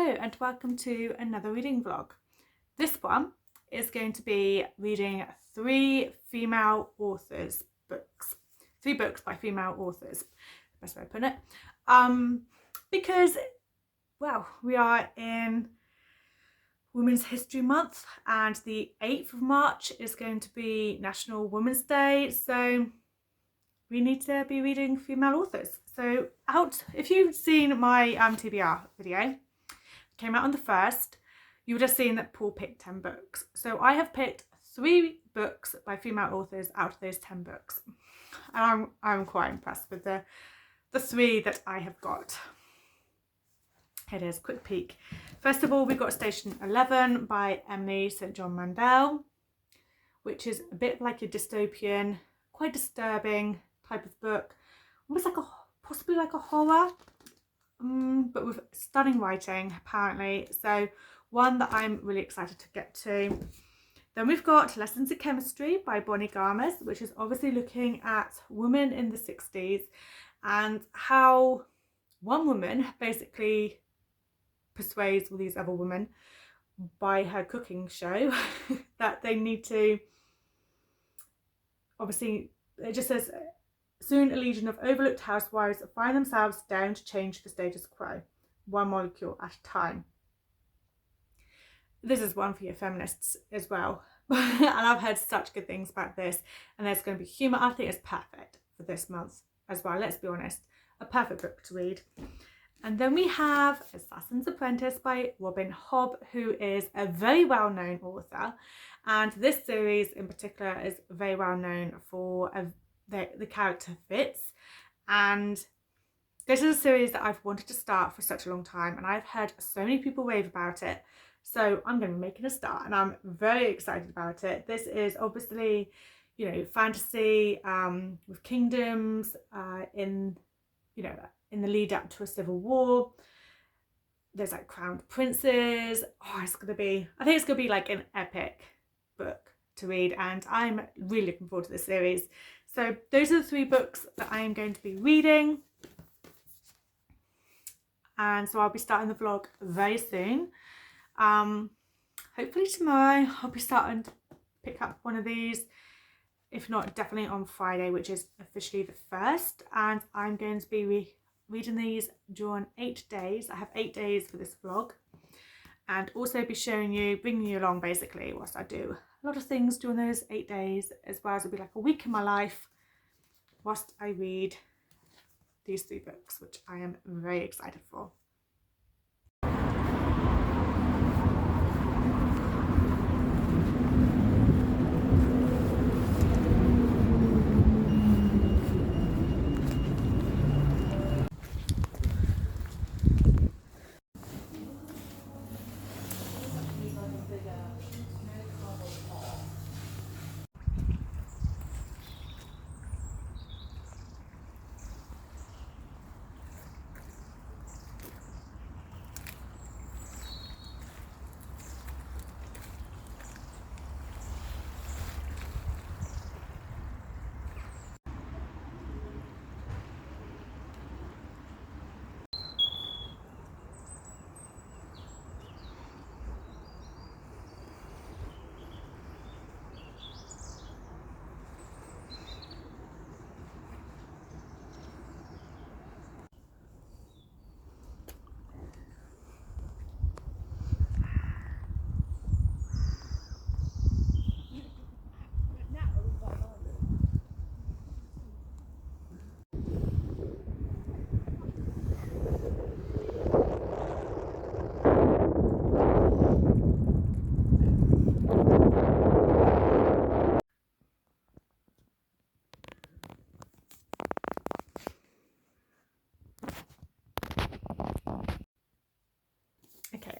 Hello and welcome to another reading vlog. This one is going to be reading three female authors' books. 3 books by female authors, best way of putting it. Because, well, we are in Women's History Month and the 8th of March is going to be National Women's Day, so we need to be reading female authors. So if you've seen my TBR video, came out on the 1st, you would have seen that Paul picked 10 books. So I have picked 3 books by female authors out of those 10 books. And I'm quite impressed with the 3 that I have got. Here it is, quick peek. First of all, we've got Station 11 by Emily St. John Mandel, which is a bit like a dystopian, quite disturbing type of book. Almost like possibly like a horror. But with stunning writing apparently, so one that I'm really excited to get to. Then we've got Lessons in Chemistry by Bonnie Garmus, which is obviously looking at women in the 60s and how one woman basically persuades all these other women by her cooking show that they need to, obviously it just says, soon a legion of overlooked housewives find themselves down to change the status quo, one molecule at a time. This is one for your feminists as well. And I've heard such good things about this, and there's going to be humour. I think it's perfect for this month as well, let's be honest. A perfect book to read. And then we have Assassin's Apprentice by Robin Hobb, who is a very well-known author. And this series in particular is very well known for the character Fitz, and this is a series that I've wanted to start for such a long time, and I've heard so many people rave about it, so I'm going to be making a start and I'm very excited about it. This is obviously, you know, fantasy with kingdoms in the lead up to a civil war. There's like crowned princes. I think it's gonna be like an epic book to read, and I'm really looking forward to this series. So those are the 3 books that I am going to be reading, and so I'll be starting the vlog very soon. Hopefully tomorrow I'll be starting to pick up one of these, if not definitely on Friday, which is officially the 1st, and I'm going to be reading these during 8 days. I have 8 days for this vlog, and also be bringing you along basically whilst I do a lot of things during those 8 days, as well as it'll be like a week in my life whilst I read these 3 books, which I am very excited for.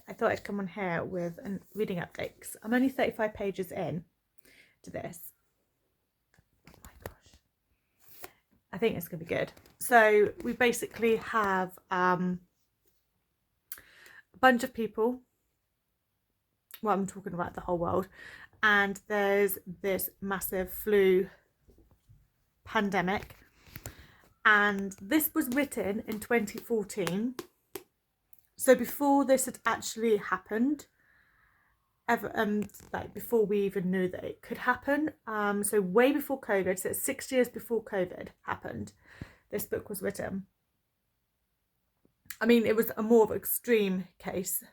I thought I'd come on here with a reading update because I'm only 35 pages in to this. Oh my gosh. I think it's going to be good. So we basically have a bunch of people. Well, I'm talking about the whole world. And there's this massive flu pandemic. And this was written in 2014. So before this had actually happened, like before we even knew that it could happen, so way before COVID, so 6 years before COVID happened, this book was written. I mean, it was a more of an extreme case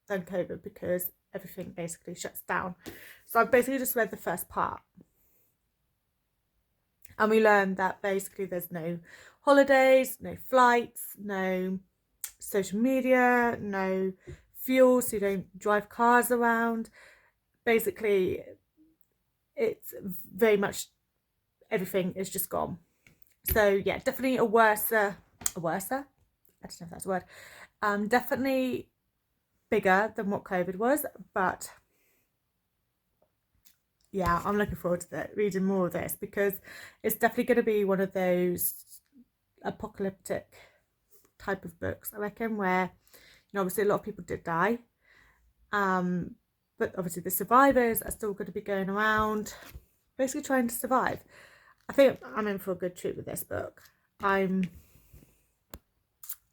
than COVID because everything basically shuts down. So I basically just read the first part. And we learned that basically there's no holidays, no flights, no social media, no fuel, so you don't drive cars around. Basically, it's very much everything is just gone. So yeah, definitely a worse, I don't know if that's a word. Definitely bigger than what COVID was, but yeah, I'm looking forward to reading more of this because it's definitely going to be one of those apocalyptic type of books, I reckon, where, you know, obviously a lot of people did die, but obviously the survivors are still going to be going around basically trying to survive. I think I'm in for a good treat with this book. I think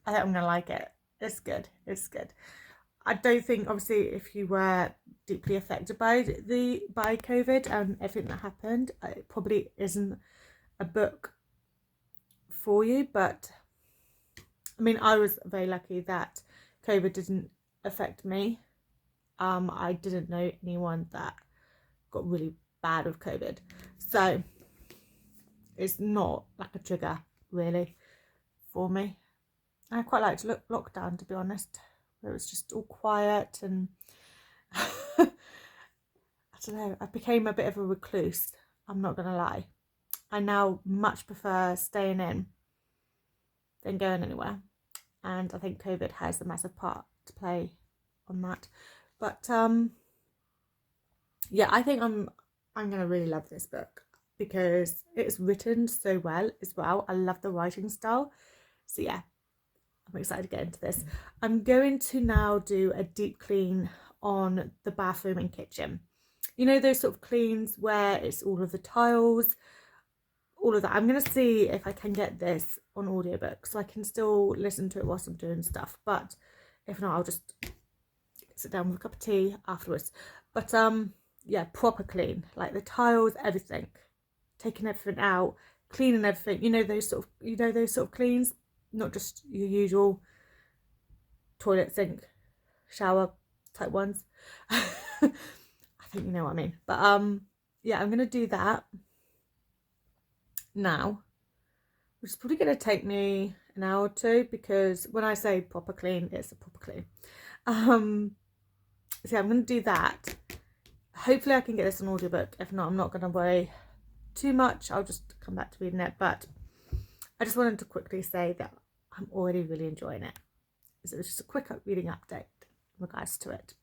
I'm gonna like it. It's good. I don't think, obviously, if you were deeply affected by COVID and everything that happened, it probably isn't a book for you. But I mean, I was very lucky that COVID didn't affect me. I didn't know anyone that got really bad with COVID, so it's not like a trigger really for me. I quite liked lockdown, to be honest, where it was just all quiet and I don't know, I became a bit of a recluse, I'm not gonna lie. I now much prefer staying in than going anywhere, and I think COVID has a massive part to play on that. But yeah, I think I'm gonna really love this book because it's written so well as well. I love the writing style. So yeah, I'm excited to get into this. I'm going to now do a deep clean on the bathroom and kitchen. You know, those sort of cleans where it's all of the tiles, all of that. I'm going to see if I can get this on audiobook so I can still listen to it whilst I'm doing stuff. But if not, I'll just sit down with a cup of tea afterwards. But yeah, proper clean, like the tiles, everything, taking everything out, cleaning everything. You know those sort of cleans, not just your usual toilet, sink, shower type ones. I think you know what I mean. But yeah, I'm gonna do that now, which is probably gonna take me an hour or two because when I say proper clean, it's a proper clean. So yeah, I'm gonna do that. Hopefully I can get this on audiobook. If not, I'm not gonna worry too much. I'll just come back to reading it. But I just wanted to quickly say that I'm already really enjoying it. So it's just a quick reading update in regards to it.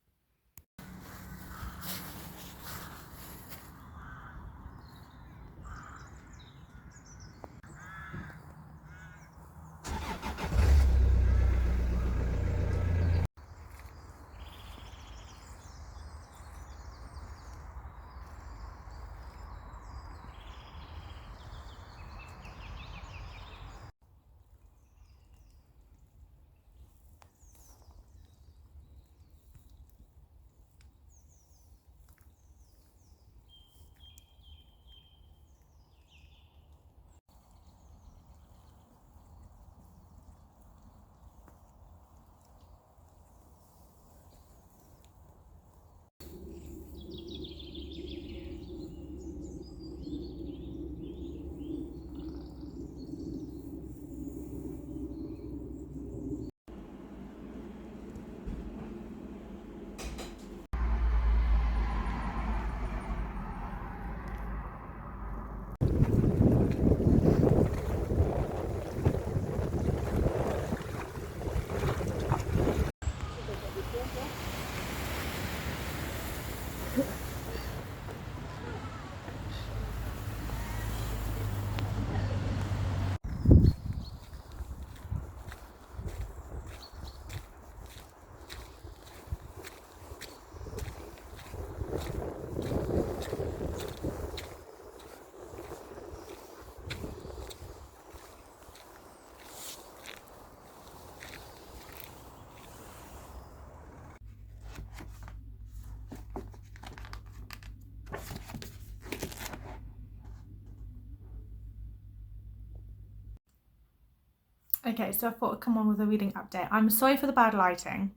Okay, so I thought I'd come on with a reading update. I'm sorry for the bad lighting,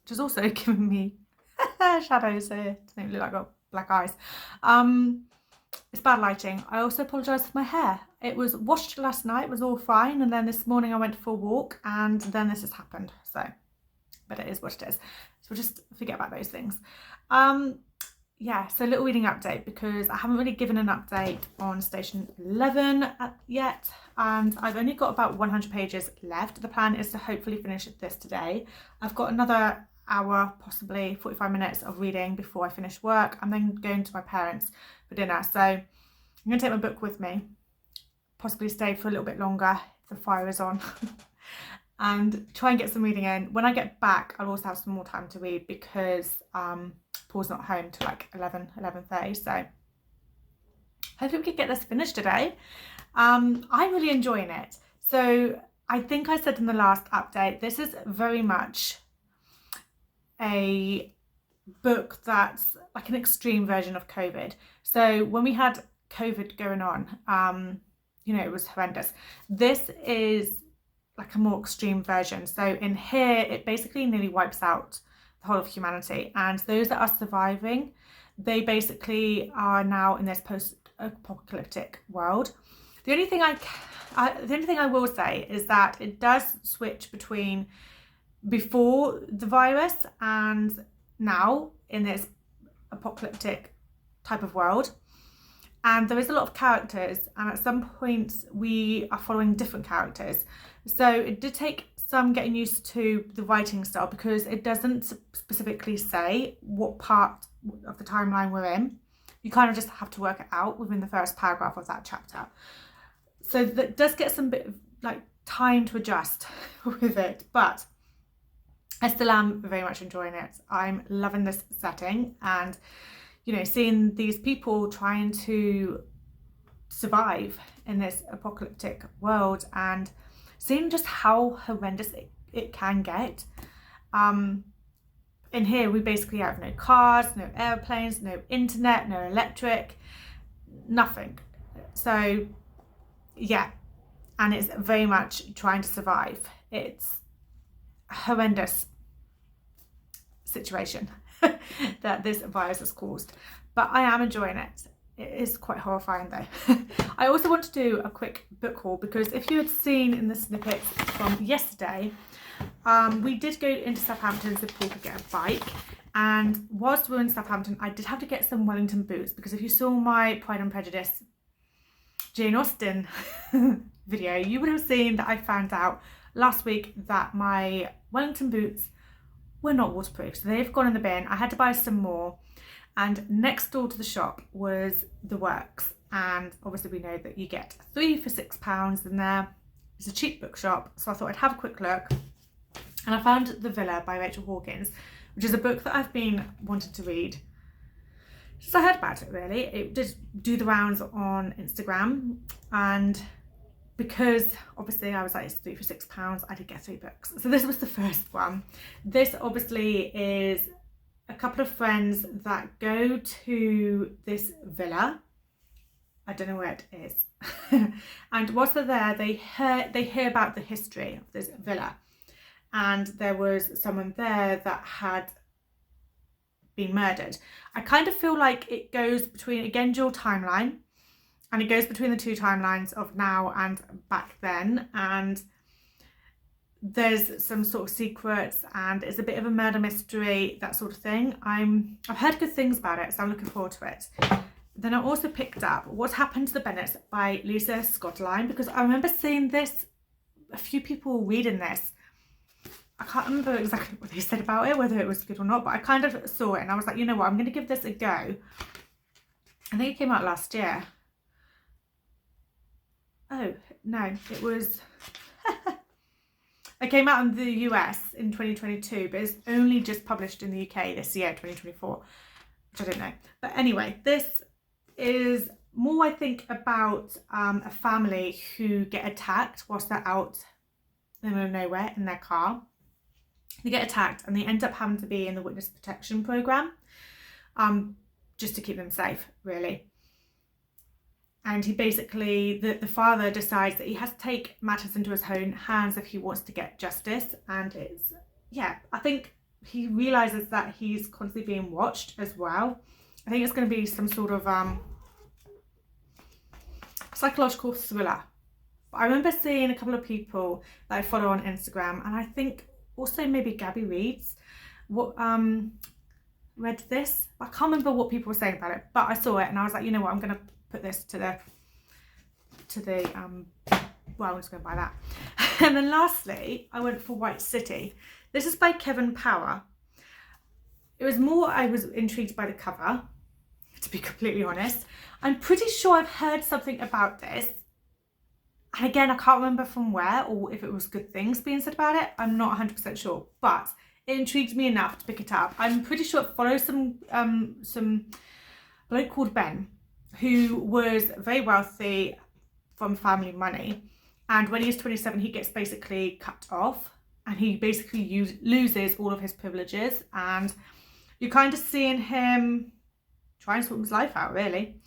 which has also given me shadows here to make me look like I've got black eyes. It's bad lighting. I also apologise for my hair. It was washed last night, was all fine, and then this morning I went for a walk and then this has happened. So, but it is what it is. So we'll just forget about those things. Yeah, so little reading update, because I haven't really given an update on station 11 yet, and I've only got about 100 pages left. The plan is to hopefully finish this today. I've got another hour, possibly 45 minutes of reading before I finish work. I'm then going to my parents for dinner, so I'm going to take my book with me, possibly stay for a little bit longer if the fire is on, and try and get some reading in. When I get back, I'll also have some more time to read, because Paul's not home till like 11:30, so hopefully we can get this finished today. I'm really enjoying it. So I think I said in the last update, this is very much a book that's like an extreme version of COVID. So when we had COVID going on, you know, it was horrendous. This is like a more extreme version. So in here, it basically nearly wipes out the whole of humanity, and those that are surviving, they basically are now in this post-apocalyptic world. The only thing I will say is that it does switch between before the virus and now in this apocalyptic type of world, and there is a lot of characters, and at some points we are following different characters. So it did take some getting used to the writing style, because it doesn't specifically say what part of the timeline we're in. You kind of just have to work it out within the first paragraph of that chapter. So that does get some bit of like time to adjust with it, but I still am very much enjoying it. I'm loving this setting, and you know, seeing these people trying to survive in this apocalyptic world, and seeing just how horrendous it can get. In here, we basically have no cars, no airplanes, no internet, no electric, nothing. So yeah, and it's very much trying to survive. It's a horrendous situation that this virus has caused, but I am enjoying it. It is quite horrifying though. I also want to do a quick book haul, because if you had seen in the snippets from yesterday, we did go into Southampton so Paul could get a bike, and whilst we were in Southampton I did have to get some Wellington boots, because if you saw my Pride and Prejudice Jane Austen video, you would have seen that I found out last week that my Wellington boots were not waterproof, so they've gone in the bin. I had to buy some more. And next door to the shop was the Works, and obviously we know that you get 3 for £6 in there. It's a cheap bookshop, so I thought I'd have a quick look, and I found The Villa by Rachel Hawkins, which is a book that I've been wanting to read since I heard about it. Really, it did do the rounds on Instagram, and because obviously I was like, it's 3 for £6, I did get 3 books. So this was the first one. This obviously is a couple of friends that go to this villa. I don't know where it is. And whilst they're there, they hear about the history of this villa. And there was someone there that had been murdered. I kind of feel like it goes between, again, dual timeline, and it goes between the two timelines of now and back then. And there's some sort of secrets, and it's a bit of a murder mystery, that sort of thing. I've heard good things about it, so I'm looking forward to it. Then I also picked up What Happened to the Bennets by Lisa Scotland, because I remember seeing this, a few people reading this. I can't remember exactly what they said about it, whether it was good or not, but I kind of saw it and I was like, you know what, I'm going to give this a go. I think it came out last year. Oh, no, it was... It came out in the US in 2022, but it's only just published in the UK this year, 2024, which I don't know. But anyway, this is more, I think, about a family who get attacked whilst they're out in the middle of nowhere in their car. They get attacked and they end up having to be in the witness protection program, just to keep them safe, really. and he basically, the father decides that he has to take matters into his own hands if he wants to get justice. And it's, yeah, I think he realizes that he's constantly being watched as well. I think it's going to be some sort of psychological thriller. But I remember seeing a couple of people that I follow on Instagram, and I think also maybe Gabby Reads read this. I can't remember what people were saying about it, but I saw it and I was like, you know what, I'm going to put this to the well, I'm just going to buy that. And then lastly, I went for White City. This is by Kevin Power. It was more, I was intrigued by the cover, to be completely honest. I'm pretty sure I've heard something about this. And again, I can't remember from where or if it was good things being said about it. I'm not 100% sure, but it intrigued me enough to pick it up. I'm pretty sure it follows some bloke called Ben, who was very wealthy from family money. And when he's 27, he gets basically cut off, and he basically loses all of his privileges. And you're kind of seeing him trying to sort his life out, really.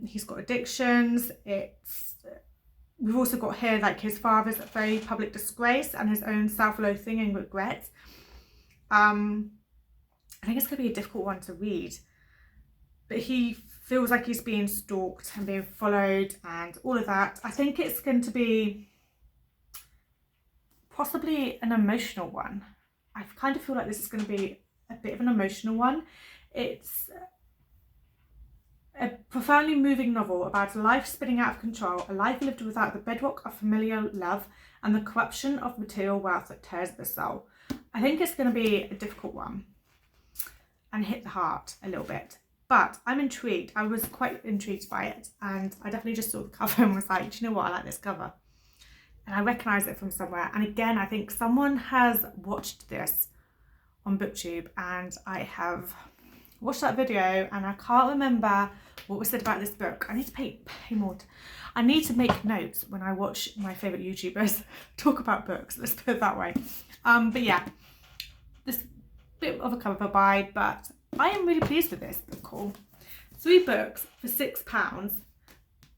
He's got addictions. We've also got here like his father's very public disgrace and his own self-loathing and regret. I think it's going to be a difficult one to read, but he feels like he's being stalked and being followed and all of that. I think it's going to be possibly an emotional one. I kind of feel like this is going to be a bit of an emotional one. It's a profoundly moving novel about a life spinning out of control, a life lived without the bedrock of familial love and the corruption of material wealth that tears the soul. I think it's going to be a difficult one and hit the heart a little bit, but I'm intrigued. I was quite intrigued by it, and I definitely just saw the cover and was like, do you know what, I like this cover. And I recognise it from somewhere. And again, I think someone has watched this on BookTube, and I have watched that video and I can't remember what was said about this book. I need to pay more. I need to make notes when I watch my favourite YouTubers talk about books, let's put it that way. But yeah, this bit of a cover buy, but I am really pleased with this book haul. 3 books for £6.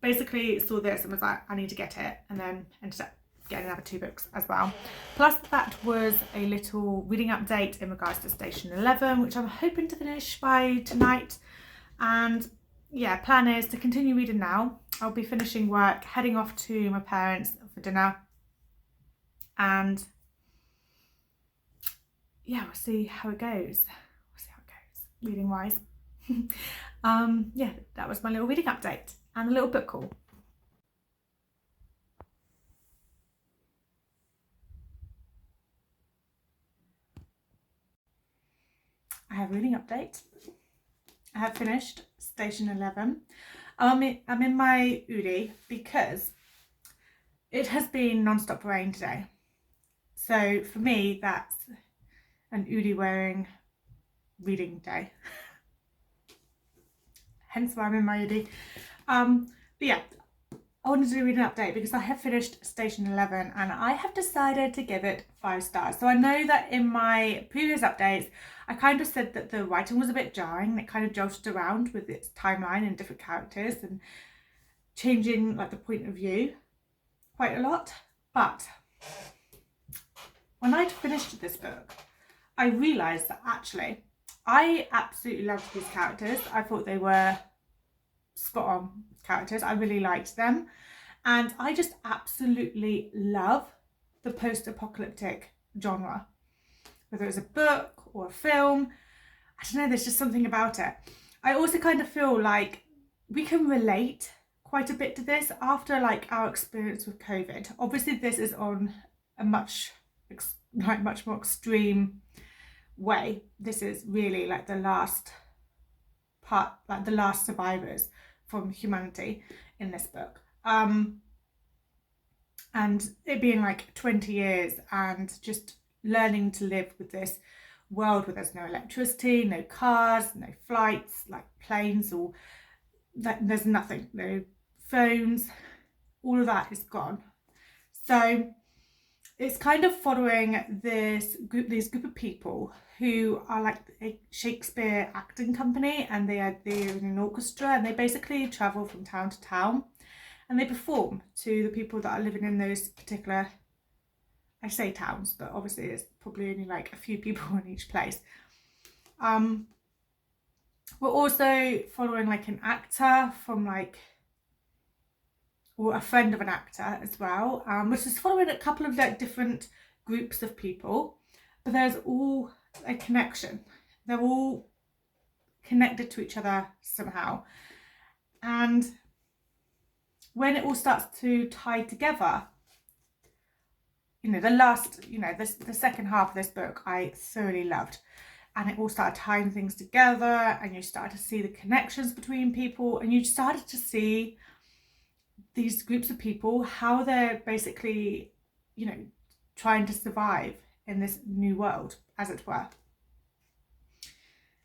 Basically saw this and was like, I need to get it, and then ended up getting another 2 books as well. Plus that was a little reading update in regards to Station 11, which I'm hoping to finish by tonight. And yeah, plan is to continue reading now. I'll be finishing work, heading off to my parents for dinner, and yeah, we'll see how it goes. Reading wise. Yeah, that was my little reading update and a little book haul. I have a reading update. I have finished Station 11. I'm in my Udi because it has been non-stop rain today. So for me, that's an Udi wearing reading day. Hence why I'm in my Udi. But yeah, I wanted to do a reading update because I have finished Station 11 and I have decided to give it 5 stars. So I know that in my previous updates, I kind of said that the writing was a bit jarring. It kind of jolted around with its timeline and different characters and changing like the point of view quite a lot. But when I'd finished this book, I realised that actually I absolutely loved these characters. I thought they were spot on characters. I really liked them. And I just absolutely love the post-apocalyptic genre. Whether it's a book or a film, I don't know, there's just something about it. I also kind of feel like we can relate quite a bit to this after like our experience with COVID. Obviously this is on a much more extreme way. This is really like the last part, like the last survivors from humanity in this book. And it being like 20 years and just learning to live with this world where there's no electricity, no cars, no flights, like planes, or there's nothing, no phones, all of that is gone. So it's kind of following this group of people who are like a Shakespeare acting company, and they're in an orchestra, and they basically travel from town to town and they perform to the people that are living in those particular, I say towns, but obviously it's probably only like a few people in each place. We're also following like an actor from like, or a friend of an actor as well, which is following a couple of like different groups of people, but there's all a connection. They're all connected to each other somehow. And when it all starts to tie together, you know, the second half of this book I thoroughly loved. And it all started tying things together, and you started to see the connections between people, and you started to see these groups of people, how they're basically, you know, trying to survive in this new world, as it were.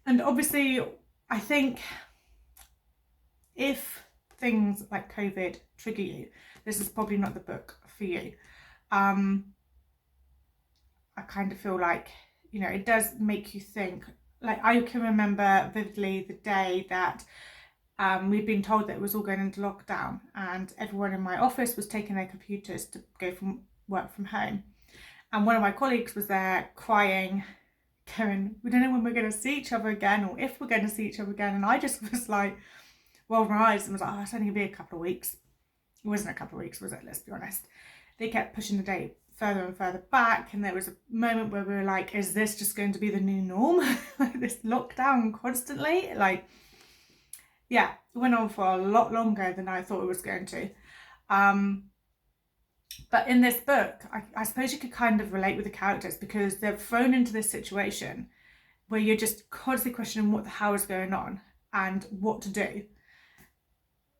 And obviously, I think if things like COVID trigger you, this is probably not the book for you. I kind of feel like, you know, it does make you think. Like, I can remember vividly the day that we'd been told that it was all going into lockdown, and everyone in my office was taking their computers to go from work from home. And one of my colleagues was there crying, going, we don't know when we're going to see each other again, or if we're going to see each other again. And I just was like, rolled my eyes and was like, oh, it's only going to be a couple of weeks. It wasn't a couple of weeks, was it? Let's be honest. They kept pushing the date further and further back, and there was a moment where we were like, is this just going to be the new norm? Like, this lockdown constantly? Like, yeah, it went on for a lot longer than I thought it was going to. But in this book, I suppose you could kind of relate with the characters, because they're thrown into this situation where you're just constantly questioning what the hell is going on and what to do,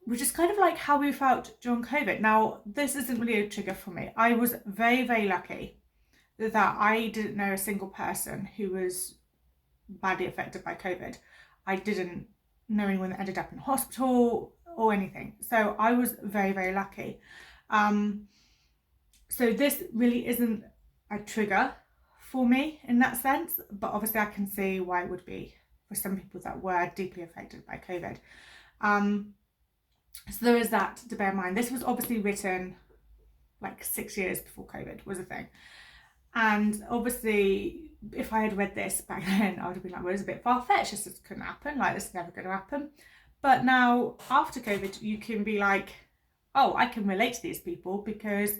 which is kind of like how we felt during COVID. Now, this isn't really a trigger for me. I was very, very lucky that I didn't know a single person who was badly affected by COVID. I didn't know anyone that ended up in hospital or anything. So I was very, very lucky. So this really isn't a trigger for me in that sense, but obviously I can see why it would be for some people that were deeply affected by COVID. So there is that to bear in mind. This was obviously written like 6 years before COVID was a thing. And obviously, if I had read this back then, I would have been like, well, it's a bit far-fetched. This just couldn't happen. Like, this is never going to happen. But now, after COVID, you can be like, oh, I can relate to these people, because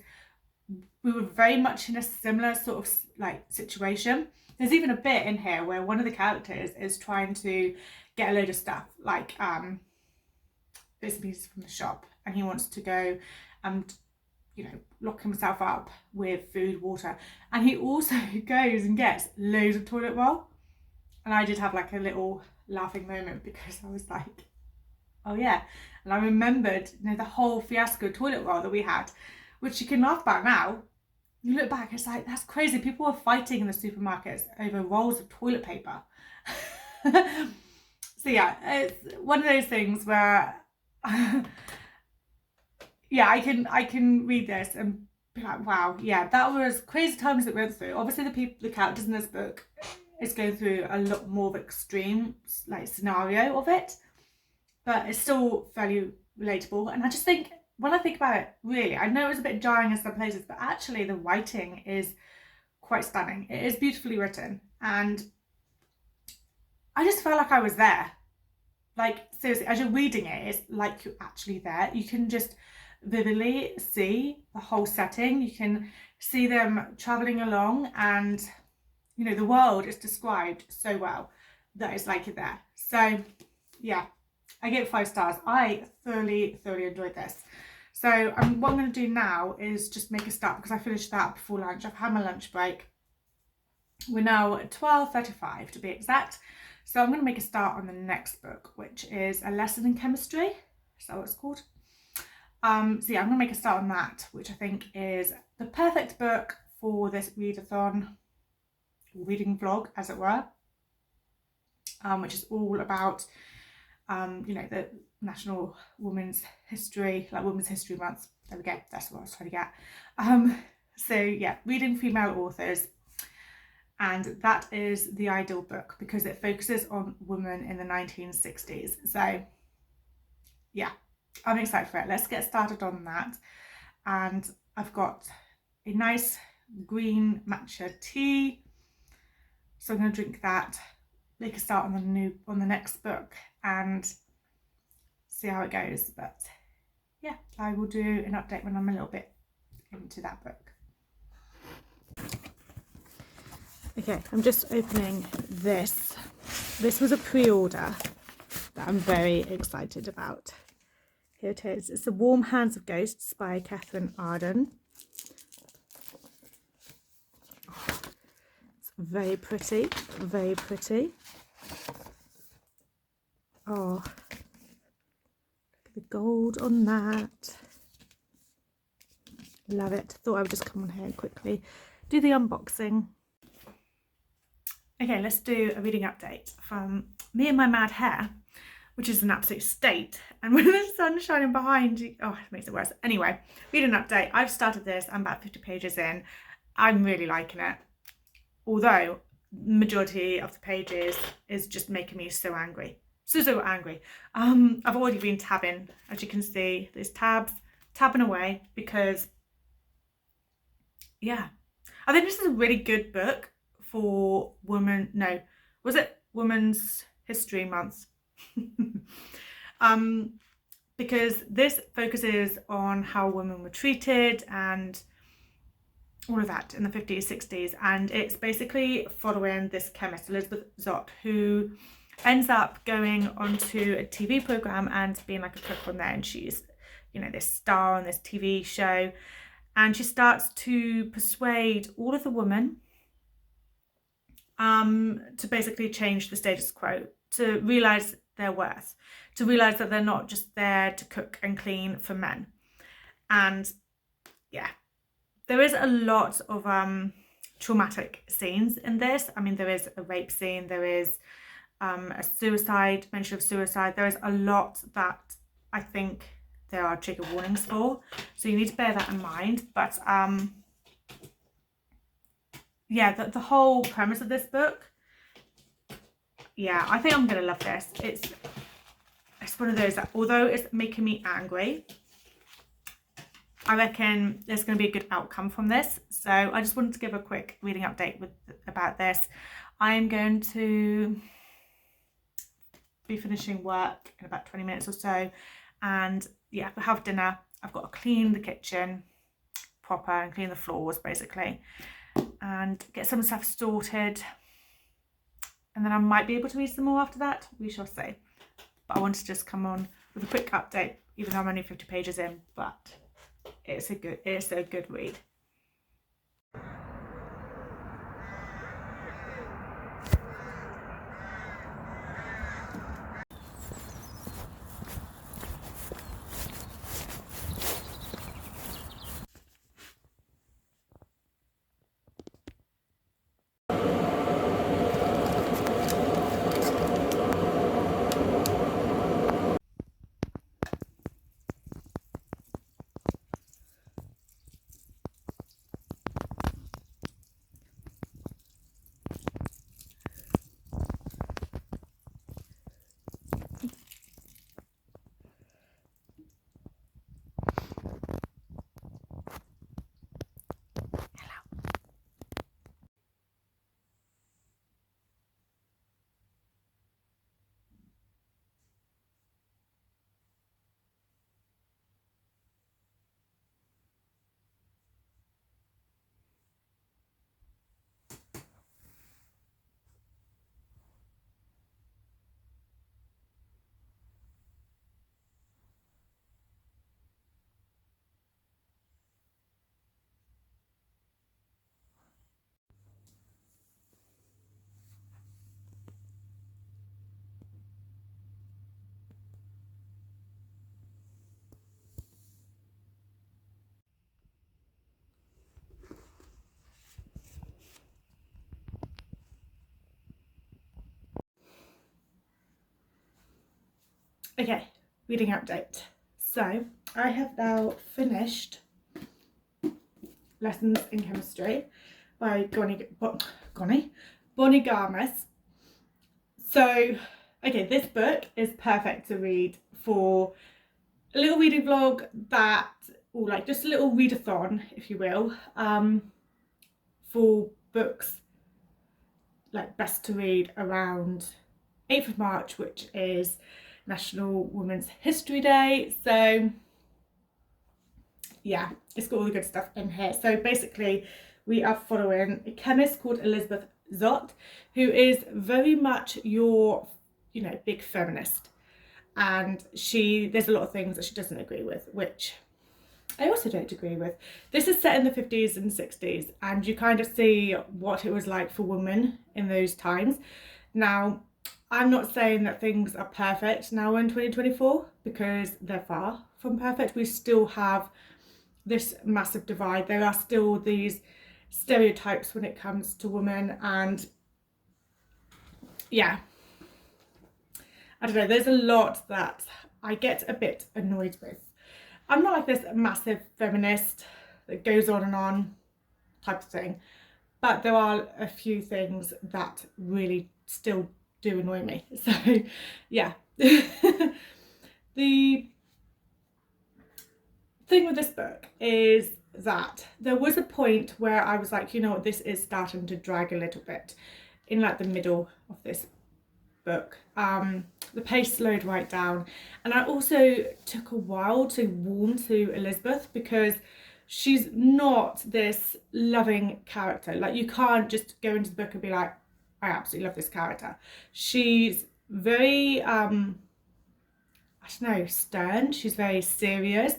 we were very much in a similar sort of like situation. There's even a bit in here where one of the characters is trying to get a load of stuff, like bits and pieces from the shop, and he wants to go and, you know, lock himself up with food, water, and he also goes and gets loads of toilet roll. And I did have like a little laughing moment, because I was like, oh yeah. And I remembered, you know, the whole fiasco toilet roll that we had, which you can laugh about now. You look back, it's like, that's crazy. People were fighting in the supermarkets over rolls of toilet paper. So yeah, it's one of those things where yeah, I can read this and be like, wow, yeah, that was crazy times that we went through. Obviously, the characters in this book is going through a lot more of extreme like scenario of it, but it's still fairly relatable. And I just think, when I think about it, really, I know it's a bit jarring in some places, but actually the writing is quite stunning. It is beautifully written, and I just felt like I was there. Like, seriously, as you're reading it, it's like you're actually there. You can just vividly see the whole setting. You can see them traveling along, and, you know, the world is described so well that it's like you're there. So yeah, I give it 5 stars. I thoroughly enjoyed this. So what I'm going to do now is just make a start, because I finished that before lunch. I've had my lunch break. We're now at 12:35 to be exact. So I'm going to make a start on the next book, which is A Lesson in Chemistry. Is that what it's called? So yeah, I'm going to make a start on that, which I think is the perfect book for this readathon, reading vlog, as it were, which is all about, you know, the National Women's History, like Women's History Month. There we go. That's what I was trying to get. So yeah, reading female authors, and that is the ideal book because it focuses on women in the 1960s. So yeah, I'm excited for it. Let's get started on that. And I've got a nice green matcha tea, so I'm going to drink that, make a start on the next book and see how it goes. But yeah, I will do an update when I'm a little bit into that book. Okay, I'm just opening this. This was a pre-order that I'm very excited about. Here it is. It's The Warm Hands of Ghosts by Catherine Arden. Oh, it's very pretty, very pretty. Oh, look at the gold on that. Love it. Thought I would just come on here and quickly do the unboxing. Okay, let's do a reading update from me and my mad hair, which is an absolute state. And when the sun's shining behind you, oh, it makes it worse. Anyway, reading update. I've started this. I'm about 50 pages in. I'm really liking it. Although majority of the pages is just making me so angry. So angry. I've already been tabbing, as you can see. There's tabbing away because, yeah, I think this is a really good book for Women's History Month. Because this focuses on how women were treated and all of that in the 50s, 60s, and it's basically following this chemist, Elizabeth Zott, who ends up going onto a TV program and being like a cook on there, and she's, you know, this star on this TV show, and she starts to persuade all of the women to basically change the status quo, to realise their worth, to realise that they're not just there to cook and clean for men. And yeah, there is a lot of traumatic scenes in this. I mean, there is a rape scene, there is a suicide, mention of suicide. There is a lot that I think there are trigger warnings for, so you need to bear that in mind. But yeah, the whole premise of this book, yeah, I think I'm gonna love this. It's one of those that, although it's making me angry, I reckon there's going to be a good outcome from this. So I just wanted to give a quick reading update about this. I am going to be finishing work in about 20 minutes or so, and yeah, we'll have dinner. I've got to clean the kitchen proper and clean the floors basically, and get some stuff sorted, and then I might be able to read some more after that. We shall see. But I wanted to just come on with a quick update, even though I'm only 50 pages in, but it's a good read. Okay, reading update. So I have now finished Lessons in Chemistry by Bonnie Garmus. So, okay, this book is perfect to read for a little reading vlog that, or like just a little readathon, if you will, for books like best to read around 8th of March, which is National Women's History Day. So yeah, it's got all the good stuff in here. So basically we are following a chemist called Elizabeth Zott, who is very much your, you know, big feminist. And there's a lot of things that she doesn't agree with, which I also don't agree with. This is set in the 50s and 60s, and you kind of see what it was like for women in those times. Now, I'm not saying that things are perfect now in 2024, because they're far from perfect. We still have this massive divide. There are still these stereotypes when it comes to women, and yeah, I don't know, there's a lot that I get a bit annoyed with. I'm not like this massive feminist that goes on type of thing, but there are a few things that really still do annoy me. So yeah. The thing with this book is that there was a point where I was like, you know what, this is starting to drag a little bit in like the middle of this book. The pace slowed right down, and I also took a while to warm to Elizabeth, because she's not this loving character. Like, you can't just go into the book and be like, I absolutely love this character. She's very I don't know, stern. She's very serious.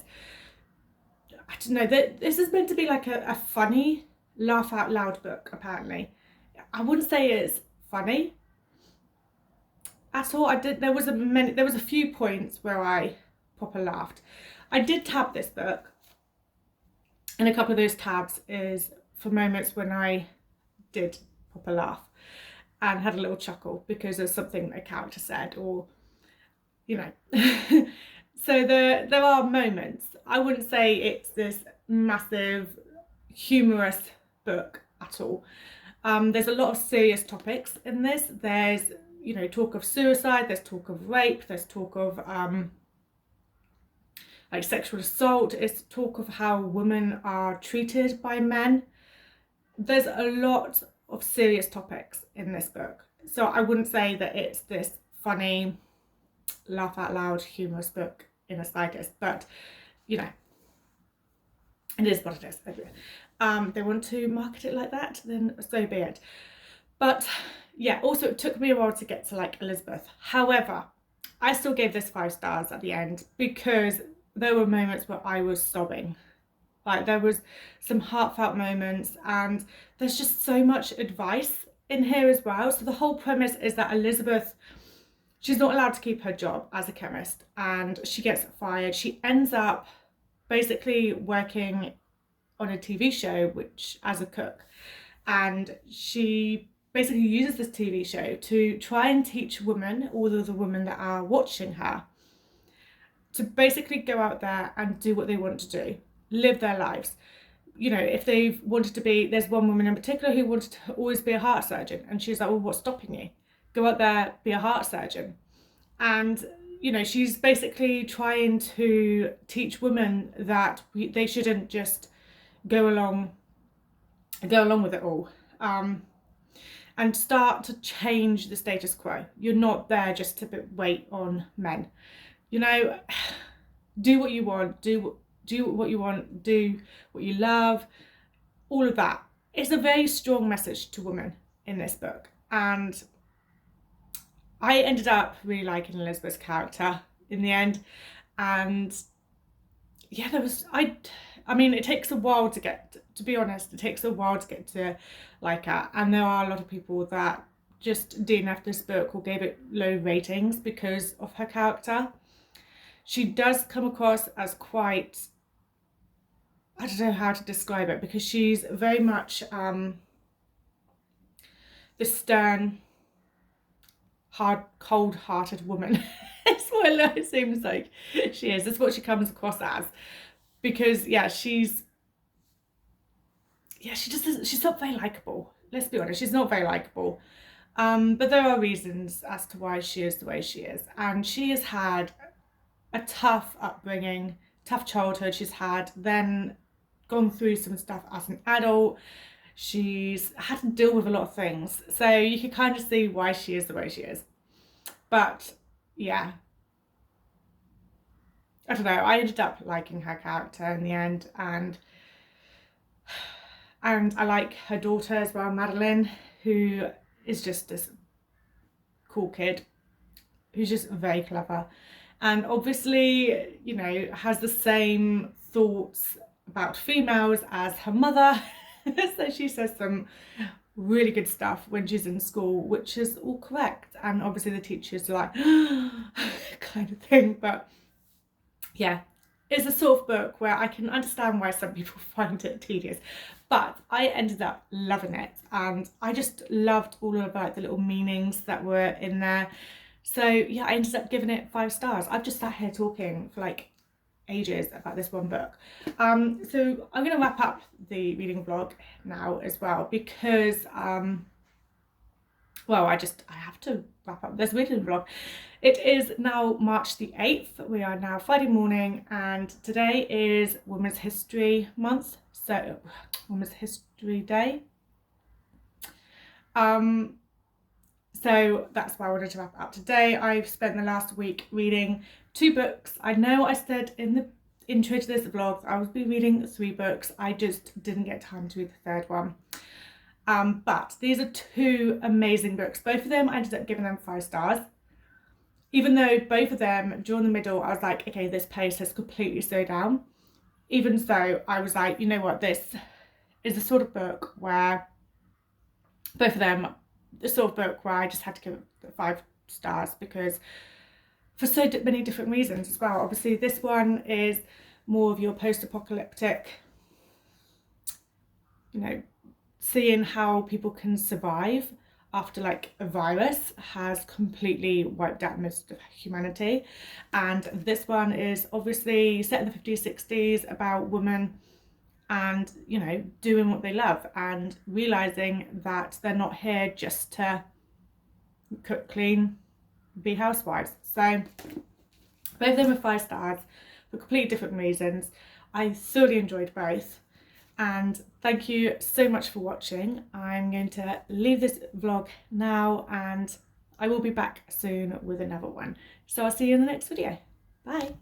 I don't know, this is meant to be like a funny, laugh out loud book, apparently. I wouldn't say it's funny at all. There was a few points where I proper laughed. I did tab this book, and a couple of those tabs is for moments when I did proper laugh and had a little chuckle because of something a character said, or you know. So there are moments. I wouldn't say it's this massive humorous book at all. There's a lot of serious topics in this. There's, you know, talk of suicide, there's talk of rape, there's talk of like sexual assault, it's talk of how women are treated by men. There's a lot of serious topics in this book. So I wouldn't say that it's this funny, laugh out loud, humorous book in the slightest, but you know, it is what it is. They want to market it like that, then so be it. But yeah, also it took me a while to get to like Elizabeth. However, I still gave this 5 stars at the end, because there were moments where I was sobbing. Like, there was some heartfelt moments, and there's just so much advice in here as well. So the whole premise is that Elizabeth, she's not allowed to keep her job as a chemist, and she gets fired. She ends up basically working on a TV show, which as a cook, and she basically uses this TV show to try and teach women, all of the women that are watching her, to basically go out there and do what they want to do, live their lives. You know, if they've wanted to be, there's one woman in particular who wanted to always be a heart surgeon, and she's like, well, what's stopping you? Go out there, be a heart surgeon. And you know, she's basically trying to teach women that they shouldn't just go along with it all, and start to change the status quo. You're not there just to wait on men. You know, do what you want, do what you want, do what you love, all of that. It's a very strong message to women in this book, and I ended up really liking Elizabeth's character in the end. And yeah, I mean, it takes a while to be honest, it takes a while to get to like her. And there are a lot of people that just DNF'd this book or gave it low ratings because of her character. She does come across as quite, I don't know how to describe it, because she's very much this stern, hard, cold-hearted woman. That's what it seems like she is. That's what she comes across as. Because yeah, she's yeah, she's not very likeable. Let's be honest, she's not very likeable. But there are reasons as to why she is the way she is. And she has had a tough upbringing, tough childhood. She's then gone through some stuff as an adult. She's had to deal with a lot of things. So you can kind of see why she is the way she is. But yeah, I don't know, I ended up liking her character in the end, and I like her daughter as well, Madeline, who is just this cool kid who's just very clever, and obviously, you know, has the same thoughts about females as her mother. So she says some really good stuff when she's in school, which is all correct, and obviously the teachers are like kind of thing. But yeah, it's a sort of book where I can understand why some people find it tedious, but I ended up loving it, and I just loved all of like the little meanings that were in there. So yeah, I ended up giving it 5 stars. I've just sat here talking for like ages about this one book. So I'm going to wrap up the reading vlog now as well, because well, I have to wrap up this reading vlog. It is now March the 8th. We are now Friday morning, and today is Women's History Month, so Women's History Day. So that's why I wanted to wrap up today. I've spent the last week reading 2 books. I know I said in the intro to this vlog I would be reading 3 books. I just didn't get time to read the 3rd one. But these are 2 amazing books. Both of them, I ended up giving them 5 stars. Even though both of them, during the middle, I was like, okay, this pace has completely slowed down. Even so, I was like, you know what, this is the sort of book where, both of them, the sort of book where I just had to give it 5 stars, because for so many different reasons as well. Obviously, this one is more of your post-apocalyptic, you know, seeing how people can survive after like a virus has completely wiped out most of humanity. And this one is obviously set in the 50s, 60s, about women and, you know, doing what they love and realising that they're not here just to cook, clean, be housewives. So both of them are 5 stars for completely different reasons. I thoroughly enjoyed both, and thank you so much for watching. I'm going to leave this vlog now, and I will be back soon with another one. So I'll see you in the next video. Bye.